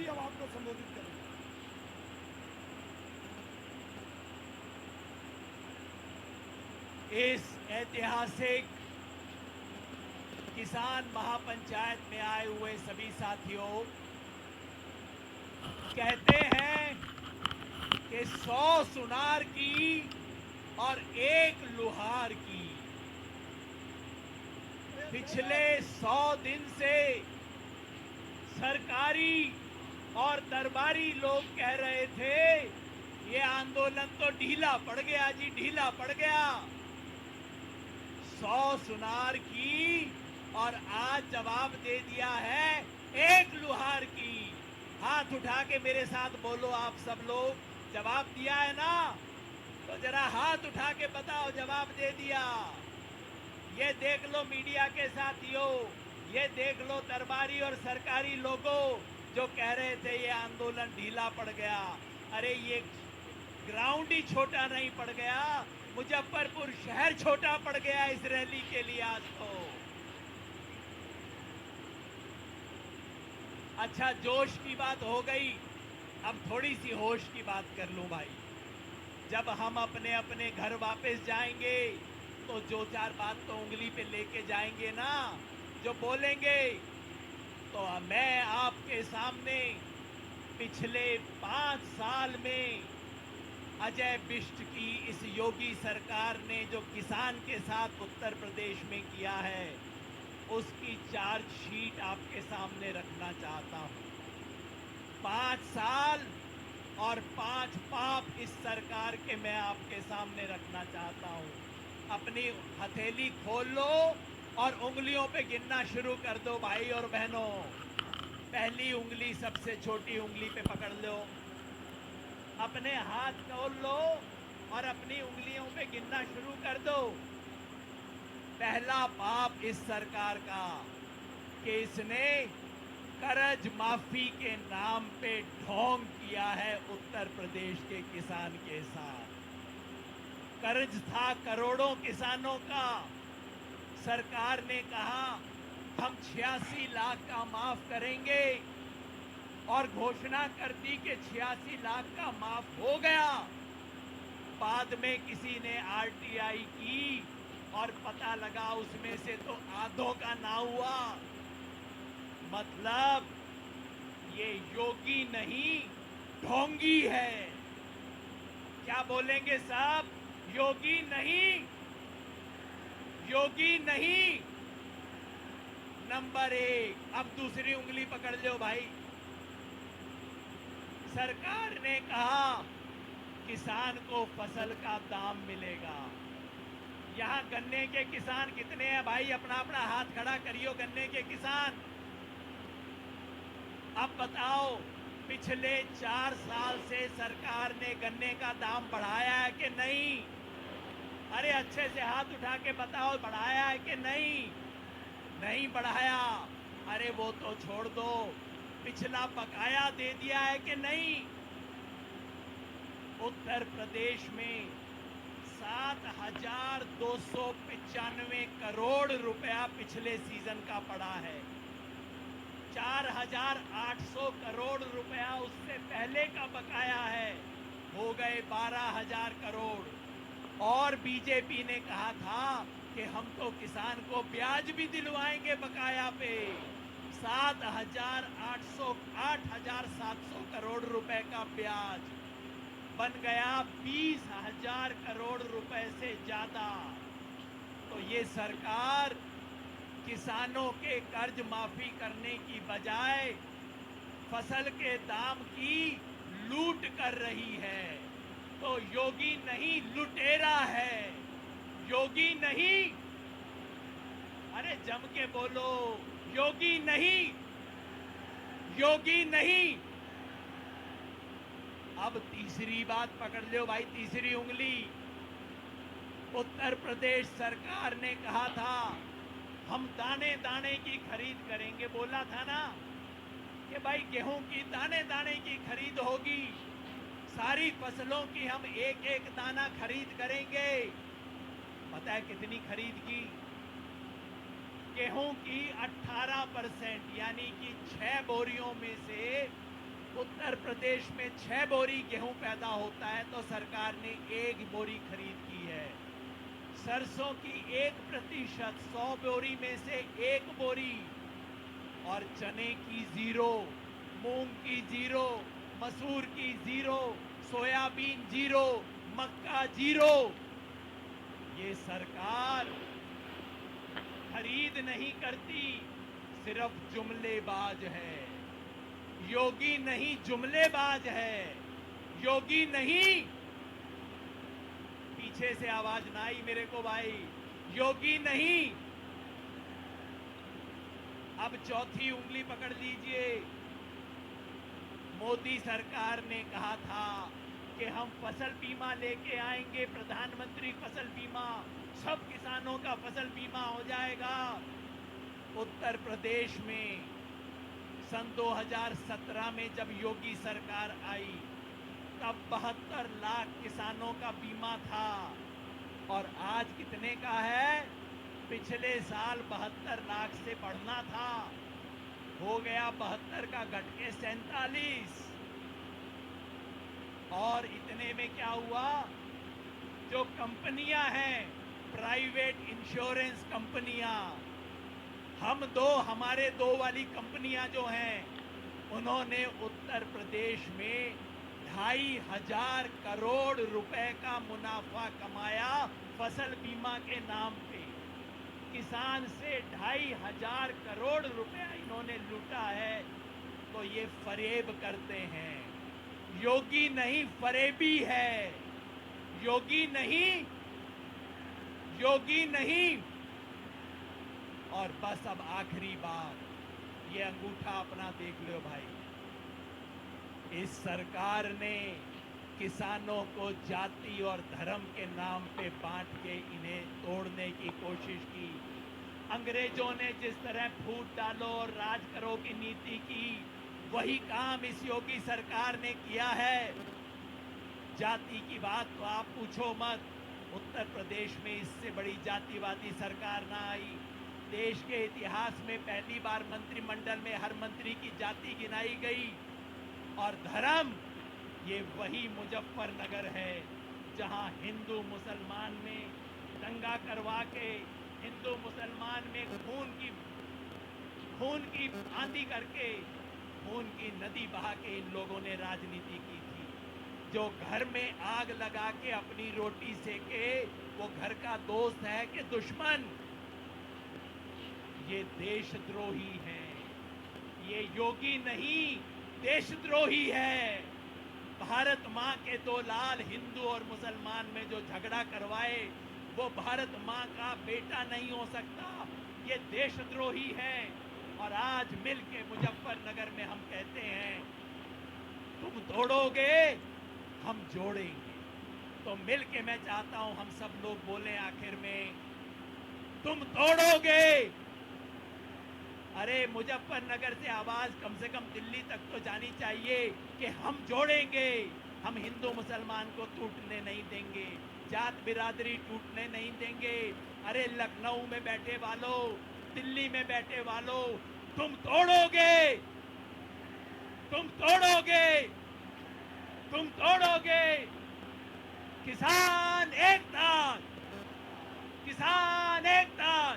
जी हम आपको संबोधित करेंगे। इस ऐतिहासिक किसान महापंचायत में आए हुए सभी साथियों, कहते हैं कि 100 सुनार की और एक लुहार की। पिछले 100 दिन से सरकारी और दरबारी लोग कह रहे थे ये आंदोलन तो ढीला पड़ गया जी, ढीला पड़ गया। 100 सुनार की और आज जवाब दे दिया है एक लुहार की। हाथ उठा के मेरे साथ बोलो आप सब लोग, जवाब दिया है ना? तो जरा हाथ उठा के बताओ जवाब दे दिया। ये देख लो मीडिया के साथियों, ये देख लो दरबारी और सरकारी लोगों जो कह रहे थे ये आंदोलन ढीला पड़ गया। अरे ये ग्राउंड ही छोटा नहीं पड़ गया, मुजफ्फरपुर शहर छोटा पड़ गया इस रैली के लिए आज तो। अच्छा, जोश की बात हो गई, अब थोड़ी सी होश की बात कर लूं भाई। जब हम अपने अपने घर वापस जाएंगे तो जो चार बात तो उंगली पे लेके जाएंगे ना, जो बोलेंगे, तो मैं आपके सामने पिछले 5 साल में अजय बिष्ट की इस योगी सरकार ने जो किसान के साथ उत्तर प्रदेश में किया है उसकी चार्जशीट आपके सामने रखना चाहता हूं। 5 साल और 5 पाप इस सरकार के मैं आपके सामने रखना चाहता हूं। अपनी हथेली खोल लो और उंगलियों पे गिनना शुरू कर दो भाई और बहनों। पहली उंगली सबसे छोटी उंगली पे पकड़ लो, अपने हाथ खोल लो और अपनी उंगलियों पे गिनना शुरू कर दो। पहला पाप इस सरकार का कि इसने कर्ज माफी के नाम पे ढोंग किया है उत्तर प्रदेश के किसान के साथ। कर्ज था करोड़ों किसानों का, सरकार ने कहा हम 86 लाख का माफ करेंगे और घोषणा कर दी कि 86 लाख का माफ हो गया। बाद में किसी ने आरटीआई की और पता लगा उसमें से तो आधों का ना हुआ। मतलब ये योगी नहीं ढोंगी है। क्या बोलेंगे साहब? योगी नहीं, योगी नहीं। नंबर 1। अब दूसरी उंगली पकड़ लो भाई। सरकार ने कहा किसान को फसल का दाम मिलेगा। यहां गन्ने के किसान कितने हैं भाई? अपना अपना हाथ खड़ा करियो गन्ने के किसान। अब बताओ, पिछले 4 साल से सरकार ने गन्ने का दाम बढ़ाया है कि नहीं? अरे अच्छे से हाथ उठा के बताओ, बढ़ाया है कि नहीं? नहीं बढ़ाया। अरे वो तो छोड़ दो, पिछला बकाया दे दिया है कि नहीं? उत्तर प्रदेश में 7,295 करोड़ रुपया पिछले सीजन का पड़ा है। 4,800 करोड़ रुपया उससे पहले का बकाया है, हो गए 12,000 करोड़। और बीजेपी ने कहा था कि हम तो किसान को ब्याज भी दिलवाएंगे बकाया पे। 8,700 करोड़ रुपए का ब्याज बन गया 20,000 करोड़ रुपए से ज्यादा। तो ये सरकार किसानों के कर्ज माफी करने की बजाय फसल के दाम की लूट कर रही है। तो योगी नहीं, लुटेरा है। योगी नहीं, अरे जम के बोलो, योगी नहीं, योगी नहीं। अब तीसरी बात पकड़ लो भाई, तीसरी उंगली। उत्तर प्रदेश सरकार ने कहा था हम दाने दाने की खरीद करेंगे। बोला था ना कि भाई गेहूं की दाने दाने की खरीद होगी, सारी फसलों की हम एक एक दाना खरीद करेंगे। पता है कितनी खरीद की? गेहूं की 18% यानी कि 6 बोरियों में से उत्तर प्रदेश में 6 बोरी गेहूं पैदा होता है तो सरकार ने 1 बोरी खरीद की है। सरसों की 1% 100 बोरी में से 1 बोरी, और चने की 0, मूंग की 0, मसूर की 0, सोयाबीन 0, मक्का 0। ये सरकार खरीद नहीं करती, सिर्फ जुमलेबाज है। योगी नहीं, जुमलेबाज है। योगी नहीं, पीछे से आवाज ना आई मेरे को भाई, योगी नहीं। अब चौथी उंगली पकड़ लीजिए। मोदी सरकार ने कहा था कि हम फसल बीमा लेके आएंगे, प्रधानमंत्री फसल बीमा, सब किसानों का फसल बीमा हो जाएगा। उत्तर प्रदेश में सन 2017 में जब योगी सरकार आई तब 72 लाख किसानों का बीमा था, और आज कितने का है? पिछले साल 72 लाख से बढ़ना था, हो गया 72 का घट के 47। और इतने में क्या हुआ? जो कंपनियां हैं, प्राइवेट इंश्योरेंस कंपनियां, हमारे दो वाली कंपनियां जो हैं, उन्होंने उत्तर प्रदेश में 2,500 करोड़ रुपए का मुनाफा कमाया फसल बीमा के नाम पे। किसान से 2,500 करोड़ रुपए इन्होंने लूटा है। तो ये फरेब करते हैं। योगी नहीं, फरेबी है। योगी नहीं, योगी नहीं। और बस अब आखिरी बात, ये अंगूठा अपना देख लो भाई। इस सरकार ने किसानों को जाति और धर्म के नाम पे बांट के इन्हें तोड़ने की कोशिश की। अंग्रेजों ने जिस तरह फूट डालो और राज करो की नीति की, वही काम इस योगी सरकार ने किया है। जाति की बात तो आप पूछो मत। उत्तर प्रदेश में इससे बड़ी जातिवादी सरकार ना आई। देश के इतिहास में पहली बार मंत्रिमंडल में हर मंत्री की जाति गिनाई गई। और धर्म, ये वही मुजफ्फरनगर है जहां हिंदू मुसलमान में दंगा करवा के, हिंदू मुसलमान में खून की आंधी करके, खून की नदी बहा के इन लोगों ने राजनीति की थी। जो घर में आग लगा के अपनी रोटी सेके, वो घर का दोस्त है कि दुश्मन? ये देशद्रोही है। ये योगी नहीं, देशद्रोही है। भारत मां के 2 लाल हिंदू और मुसलमान में जो झगड़ा करवाए, वो भारत मां का बेटा नहीं हो सकता। ये देशद्रोही है। और आज मिलके मुजफ्फरनगर में हम कहते हैं, तुम तोड़ोगे, हम जोड़ेंगे। तो मिलके मैं चाहता हूं हम सब लोग बोलें आखिर में, तुम तोड़ोगे। अरे मुजफ्फरनगर से आवाज कम से कम दिल्ली तक तो जानी चाहिए कि हम जोड़ेंगे। हम हिंदू मुसलमान को टूटने नहीं देंगे, जात बिरादरी टूटने नहीं देंगे। अरे लखनऊ में बैठे वालों, दिल्ली में बैठे वालों, तुम तोड़ोगे, तुम तोड़ोगे, तुम तोड़ोगे। किसान एकता, किसान एकता।